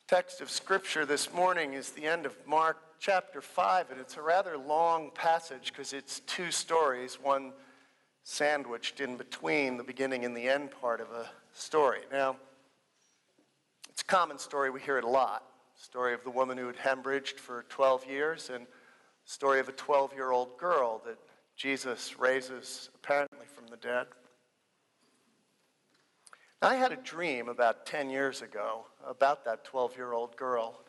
Text of Scripture this morning is the end of Mark chapter 5, and it's a rather long passage because it's two stories, one sandwiched in between the beginning and the end part of a story. Now, it's a common story, we hear it a lot. Story of the woman who had hemorrhaged for 12 years and story of a 12-year-old girl that Jesus raises apparently from the dead. I had a dream about 10 years ago about that 12-year-old girl,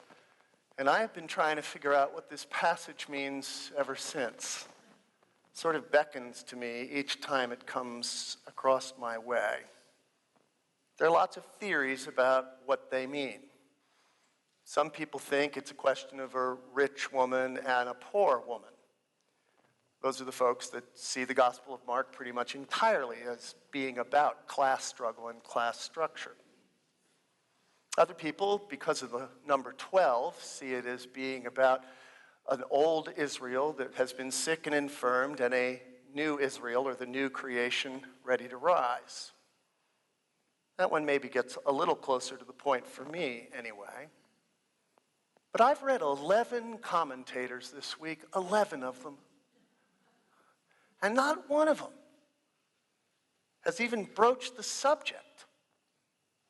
and I have been trying to figure out what this passage means ever since. It sort of beckons to me each time it comes across my way. There are lots of theories about what they mean. Some people think it's a question of a rich woman and a poor woman. Those are the folks that see the Gospel of Mark pretty much entirely as being about class struggle and class structure. Other people, because of the number 12, see it as being about an old Israel that has been sick and infirmed and a new Israel, or the new creation, ready to rise. That one maybe gets a little closer to the point for me anyway. But I've read 11 commentators this week, 11 of them. And not one of them has even broached the subject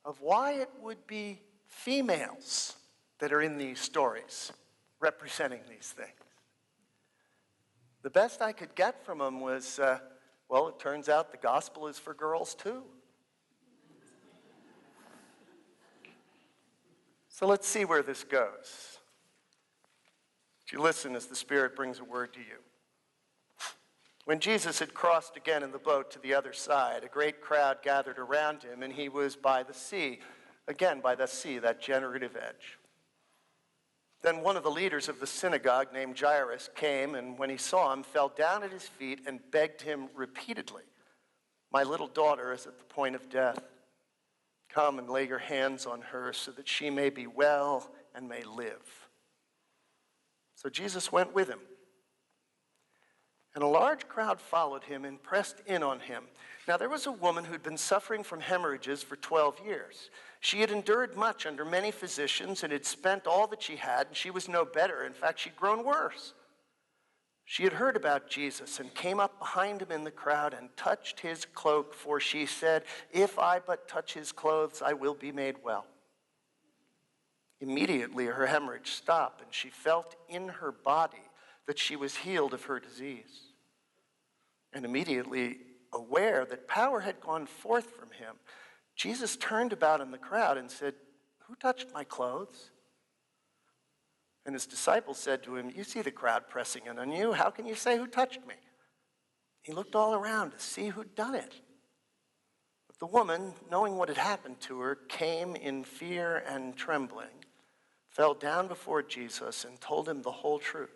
of why it would be females that are in these stories representing these things. The best I could get from them was, well, it turns out the gospel is for girls too. So let's see where this goes. Would you listen as the Spirit brings a word to you? When Jesus had crossed again in the boat to the other side, a great crowd gathered around him, and he was by the sea. Again, by the sea, that generative edge. Then one of the leaders of the synagogue, named Jairus, came, and when he saw him, fell down at his feet and begged him repeatedly, "My little daughter is at the point of death. Come and lay your hands on her so that she may be well and may live." So Jesus went with him. And a large crowd followed him and pressed in on him. Now there was a woman who'd been suffering from hemorrhages for 12 years. She had endured much under many physicians and had spent all that she had, and she was no better. In fact, she'd grown worse. She had heard about Jesus and came up behind him in the crowd and touched his cloak, for she said, "If I but touch his clothes, I will be made well." Immediately her hemorrhage stopped, and she felt in her body that she was healed of her disease. And immediately aware that power had gone forth from him, Jesus turned about in the crowd and said, "Who touched my clothes?" And his disciples said to him, "You see the crowd pressing in on you. How can you say, 'Who touched me?'" He looked all around to see who'd done it. But the woman, knowing what had happened to her, came in fear and trembling, fell down before Jesus, and told him the whole truth.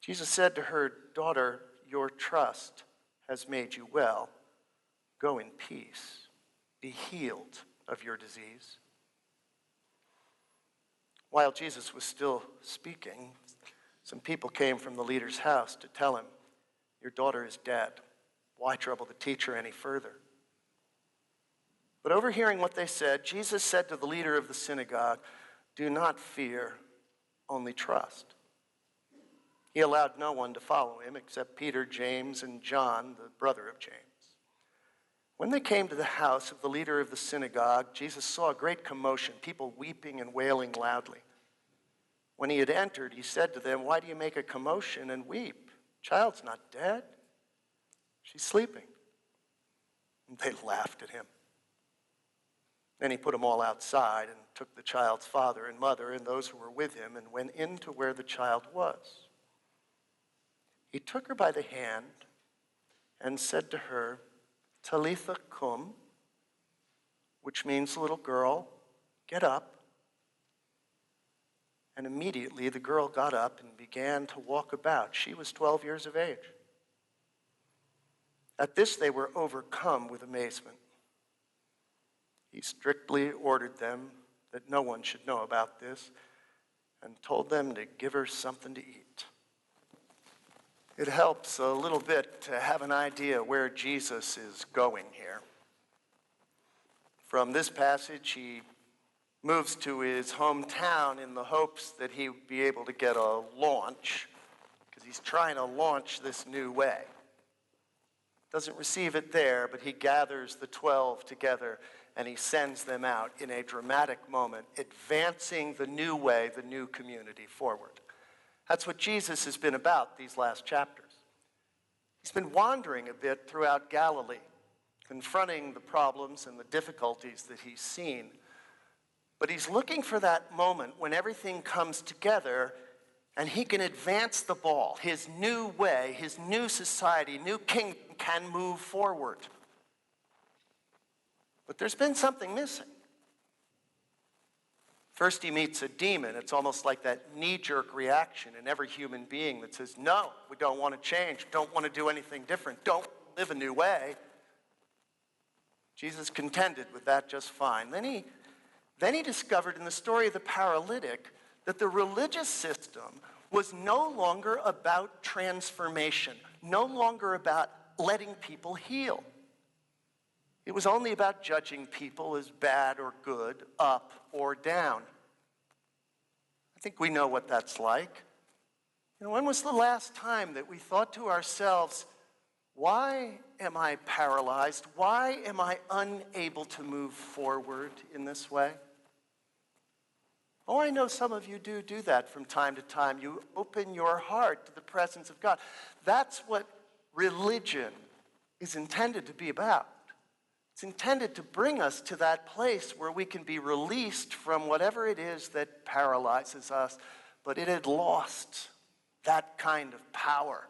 Jesus said to her, "Daughter, your trust has made you well. Go in peace. Be healed of your disease." While Jesus was still speaking, some people came from the leader's house to tell him, "Your daughter is dead. Why trouble the teacher any further?" But overhearing what they said, Jesus said to the leader of the synagogue, "Do not fear, only trust." He allowed no one to follow him except Peter, James, and John, the brother of James. When they came to the house of the leader of the synagogue, Jesus saw a great commotion, people weeping and wailing loudly. When he had entered, he said to them, "Why do you make a commotion and weep? Child's not dead. She's sleeping." And they laughed at him. Then he put them all outside and took the child's father and mother and those who were with him and went into where the child was. He took her by the hand and said to her, "Talitha cum," which means, "Little girl, get up." And immediately the girl got up and began to walk about. She was 12 years of age. At this they were overcome with amazement. He strictly ordered them that no one should know about this and told them to give her something to eat. It helps a little bit to have an idea where Jesus is going here. From this passage, he moves to his hometown in the hopes that he would be able to get a launch, because he's trying to launch this new way. Doesn't receive it there, but he gathers the 12 together and he sends them out in a dramatic moment, advancing the new way, the new community forward. That's what Jesus has been about these last chapters. He's been wandering a bit throughout Galilee, confronting the problems and the difficulties that he's seen. But he's looking for that moment when everything comes together and he can advance the ball. His new way, his new society, new kingdom can move forward. But there's been something missing. First he meets a demon. It's almost like that knee-jerk reaction in every human being that says, no, we don't want to change, don't want to do anything different, don't live a new way. Jesus contended with that just fine. Then he discovered in the story of the paralytic that the religious system was no longer about transformation, no longer about letting people heal. It was only about judging people as bad or good, up or down. I think we know what that's like. When was the last time that we thought to ourselves, why am I paralyzed? Why am I unable to move forward in this way? Oh, I know some of you do that from time to time. You open your heart to the presence of God. That's what religion is intended to be about. It's intended to bring us to that place where we can be released from whatever it is that paralyzes us, but it had lost that kind of power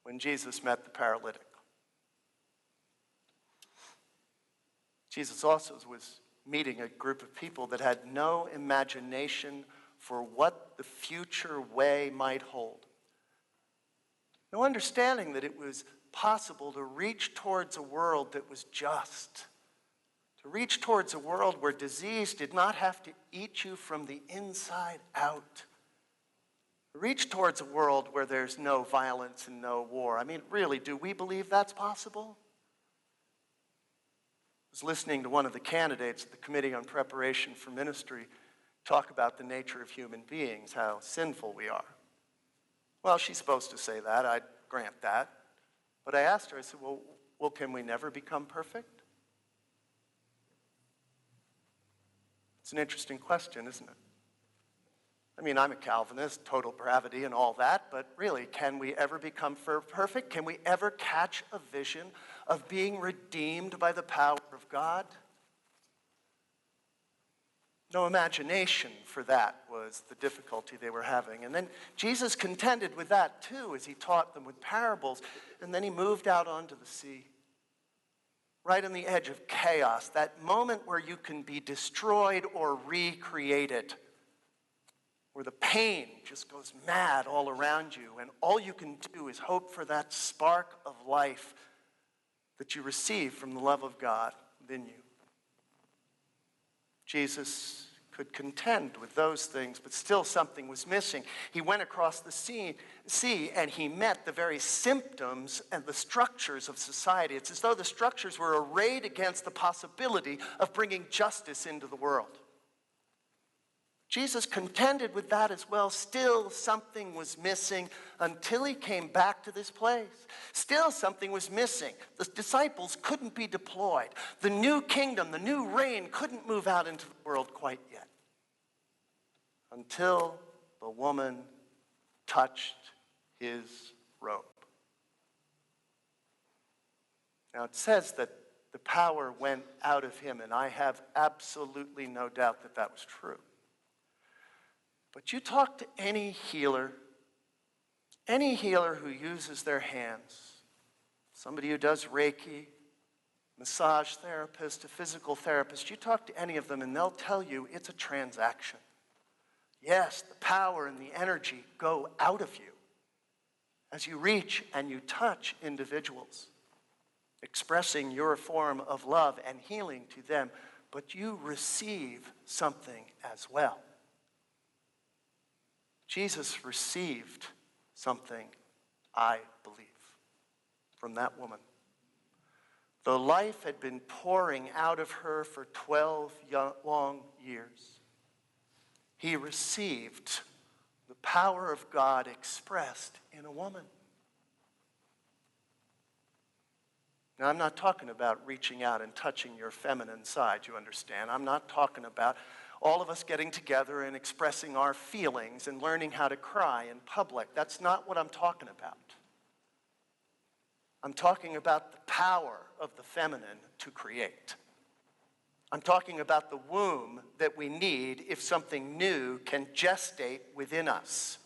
when Jesus met the paralytic. Jesus also was meeting a group of people that had no imagination for what the future way might hold. No understanding that it was possible to reach towards a world that was just, to reach towards a world where disease did not have to eat you from the inside out, to reach towards a world where there's no violence and no war. I mean, really, do we believe that's possible? I was listening to one of the candidates at the Committee on Preparation for Ministry talk about the nature of human beings, how sinful we are. Well, she's supposed to say that, I'd grant that. But I asked her, I said, well, can we never become perfect? It's an interesting question, isn't it? I mean, I'm a Calvinist, total gravity and all that, but really, can we ever become perfect? Can we ever catch a vision of being redeemed by the power of God? No imagination for that was the difficulty they were having. And then Jesus contended with that too as he taught them with parables. And then he moved out onto the sea, right on the edge of chaos, that moment where you can be destroyed or recreated, where the pain just goes mad all around you, and all you can do is hope for that spark of life that you receive from the love of God within you. Jesus could contend with those things, but still something was missing. He went across the sea and he met the very symptoms and the structures of society. It's as though the structures were arrayed against the possibility of bringing justice into the world. Jesus contended with that as well. Still something was missing until he came back to this place. Still something was missing. The disciples couldn't be deployed. The new kingdom, the new reign couldn't move out into the world quite yet. Until the woman touched his robe. Now it says that the power went out of him, and I have absolutely no doubt that that was true. But you talk to any healer who uses their hands, somebody who does Reiki, massage therapist, a physical therapist, you talk to any of them and they'll tell you it's a transaction. Yes, the power and the energy go out of you as you reach and you touch individuals, expressing your form of love and healing to them, but you receive something as well. Jesus received something, I believe, from that woman. Though life had been pouring out of her for 12 long years, he received the power of God expressed in a woman. Now, I'm not talking about reaching out and touching your feminine side, you understand. I'm not talking about all of us getting together and expressing our feelings and learning how to cry in public. That's not what I'm talking about. I'm talking about the power of the feminine to create. I'm talking about the womb that we need if something new can gestate within us.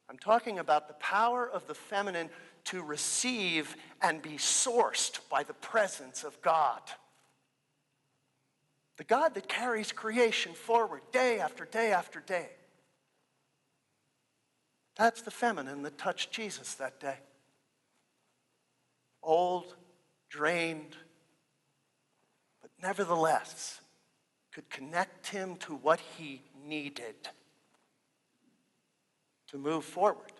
I'm talking about the power of the feminine to receive and be sourced by the presence of God. The God that carries creation forward day after day after day. That's the feminine that touched Jesus that day. Old, drained, but nevertheless could connect him to what he needed to move forward.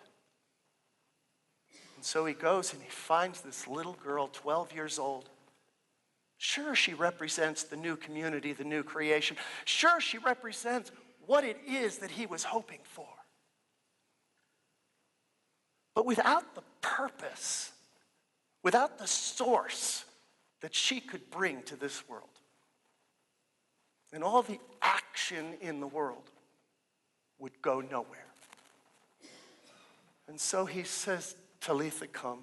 And so he goes and he finds this little girl, 12 years old. Sure, she represents the new community, the new creation. Sure, she represents what it is that he was hoping for. But without the purpose, without the source that she could bring to this world, and all the action in the world would go nowhere. And so he says, Talitha, come.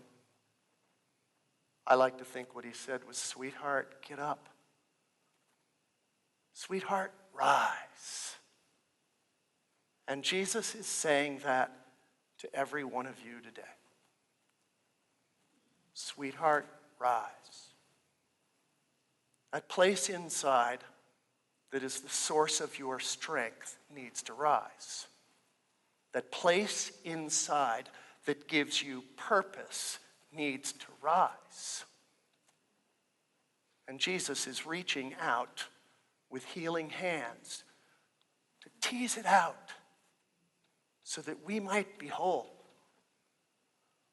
I like to think what he said was, sweetheart, get up. Sweetheart, rise. And Jesus is saying that to every one of you today. Sweetheart, rise. That place inside that is the source of your strength needs to rise. That place inside that gives you purpose needs to rise. And Jesus is reaching out with healing hands to tease it out so that we might be whole.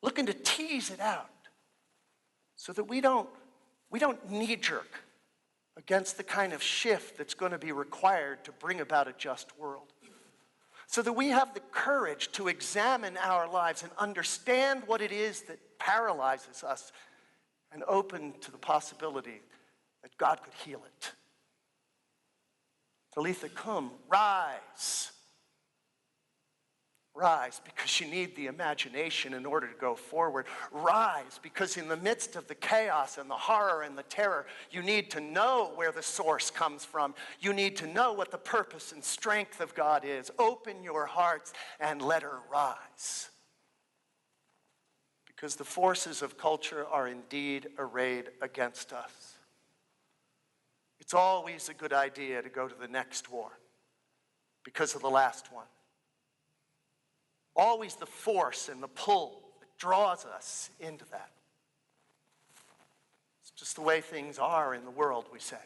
Looking to tease it out so that we don't knee-jerk against the kind of shift that's going to be required to bring about a just world. So that we have the courage to examine our lives and understand what it is that paralyzes us and open to the possibility that God could heal it. Talitha, come, rise. Rise, because you need the imagination in order to go forward. Rise, because in the midst of the chaos and the horror and the terror, you need to know where the source comes from. You need to know what the purpose and strength of God is. Open your hearts and let her rise. Because the forces of culture are indeed arrayed against us. It's always a good idea to go to the next war because of the last one. Always the force and the pull that draws us into that. It's just the way things are in the world, we say.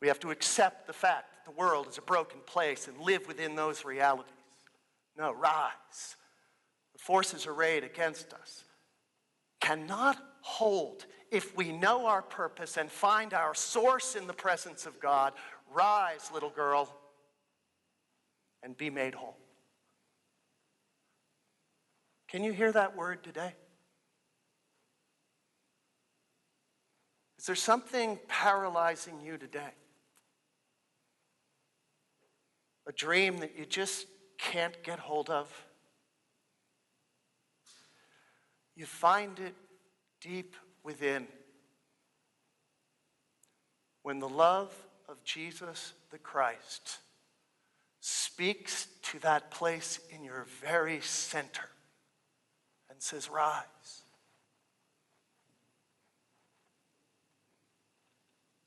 We have to accept the fact that the world is a broken place and live within those realities. No, rise. The forces arrayed against us cannot hold if we know our purpose and find our source in the presence of God. Rise, little girl, and be made whole. Can you hear that word today? Is there something paralyzing you today? A dream that you just can't get hold of? You find it deep within. When the love of Jesus the Christ speaks to that place in your very center and says, rise.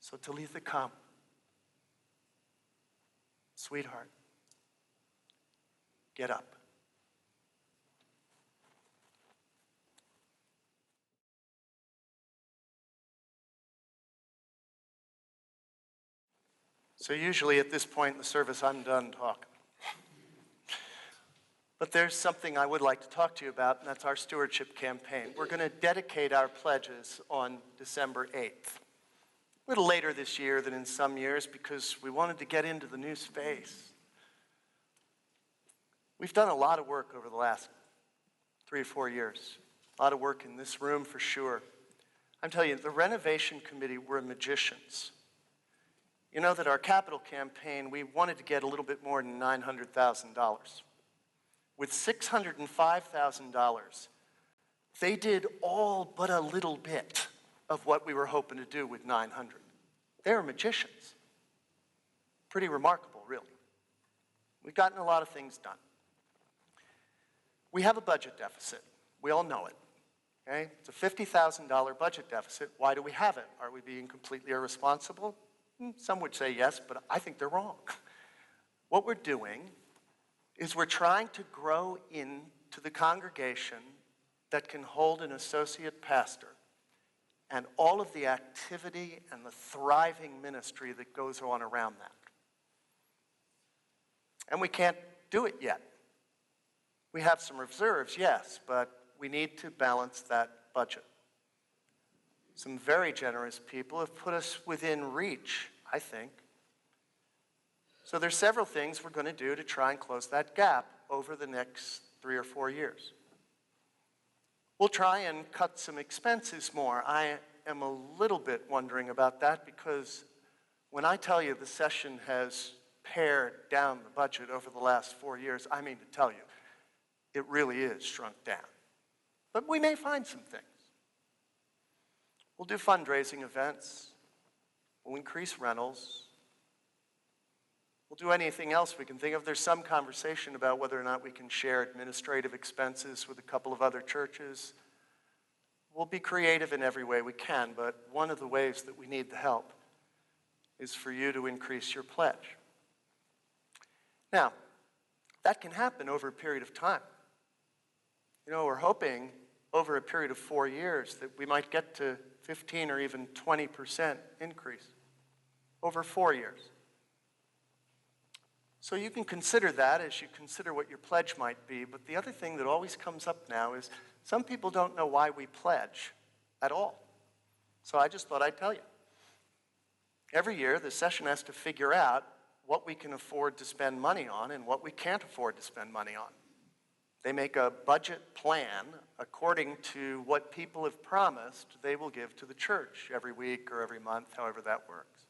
So Talitha, come. Sweetheart, get up. So usually at this point in the service, I'm done talking. But there's something I would like to talk to you about, and that's our stewardship campaign. We're going to dedicate our pledges on December 8th. A little later this year than in some years because we wanted to get into the new space. We've done a lot of work over the last 3 or 4 years. A lot of work in this room for sure. I'm telling you, the renovation committee were magicians. You know that our capital campaign, we wanted to get a little bit more than $900,000. With $605,000, they did all but a little bit of what we were hoping to do with 900. They're magicians. Pretty remarkable, really. We've gotten a lot of things done. We have a budget deficit. We all know it. Okay? It's a $50,000 budget deficit. Why do we have it? Are we being completely irresponsible? Some would say yes, but I think they're wrong. What we're doing is we're trying to grow into the congregation that can hold an associate pastor and all of the activity and the thriving ministry that goes on around that. And we can't do it yet. We have some reserves, yes, but we need to balance that budget. Some very generous people have put us within reach, I think. So there's several things we're going to do to try and close that gap over the next 3 or 4 years. We'll try and cut some expenses more. I am a little bit wondering about that because when I tell you the session has pared down the budget over the last 4 years, I mean to tell you, it really is shrunk down. But we may find some things. We'll do fundraising events. We'll increase rentals. We'll do anything else we can think of. There's some conversation about whether or not we can share administrative expenses with a couple of other churches. We'll be creative in every way we can, but one of the ways that we need the help is for you to increase your pledge. Now, that can happen over a period of time. You know, we're hoping over a period of 4 years that we might get to 15 or even 20% increase over 4 years. So you can consider that as you consider what your pledge might be, but the other thing that always comes up now is some people don't know why we pledge at all. So I just thought I'd tell you. Every year, the session has to figure out what we can afford to spend money on and what we can't afford to spend money on. They make a budget plan according to what people have promised they will give to the church every week or every month, however that works.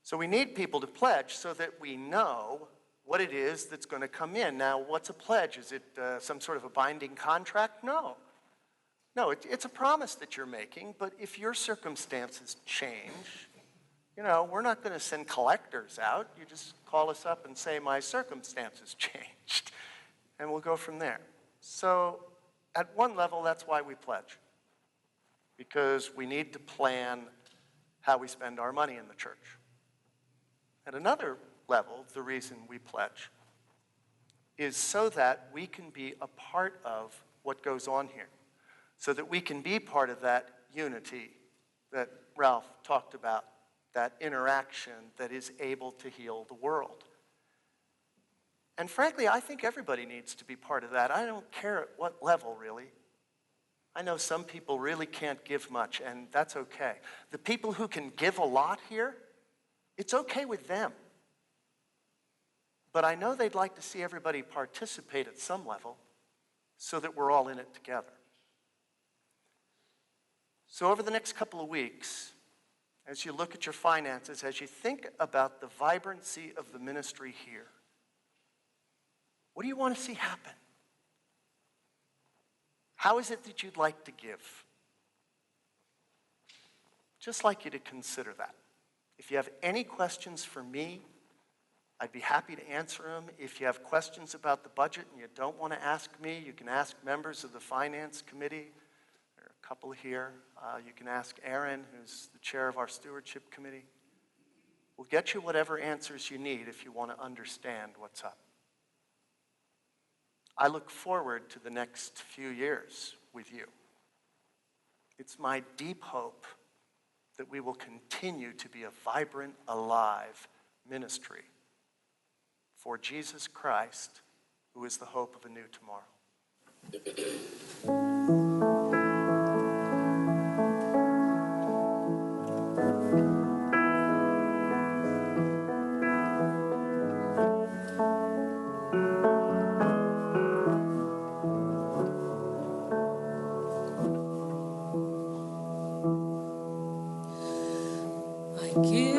So we need people to pledge so that we know what it is that's going to come in. Now, what's a pledge? Is it some sort of a binding contract? No. No, it's a promise that you're making, but if your circumstances change, you know, we're not going to send collectors out. You just call us up and say, my circumstances changed. And we'll go from there. So at one level, that's why we pledge. Because we need to plan how we spend our money in the church. At another level, the reason we pledge is so that we can be a part of what goes on here. So that we can be part of that unity that Ralph talked about, that interaction that is able to heal the world. And frankly, I think everybody needs to be part of that. I don't care at what level, really. I know some people really can't give much, and that's okay. The people who can give a lot here, it's okay with them. But I know they'd like to see everybody participate at some level so that we're all in it together. So over the next couple of weeks, as you look at your finances, as you think about the vibrancy of the ministry here, what do you want to see happen? How is it that you'd like to give? Just like you to consider that. If you have any questions for me, I'd be happy to answer them. If you have questions about the budget and you don't want to ask me, you can ask members of the Finance Committee. There are a couple here. You can ask Aaron, who's the chair of our Stewardship Committee. We'll get you whatever answers you need if you want to understand what's up. I look forward to the next few years with you. It's my deep hope that we will continue to be a vibrant, alive ministry for Jesus Christ, who who is the hope of a new tomorrow. I give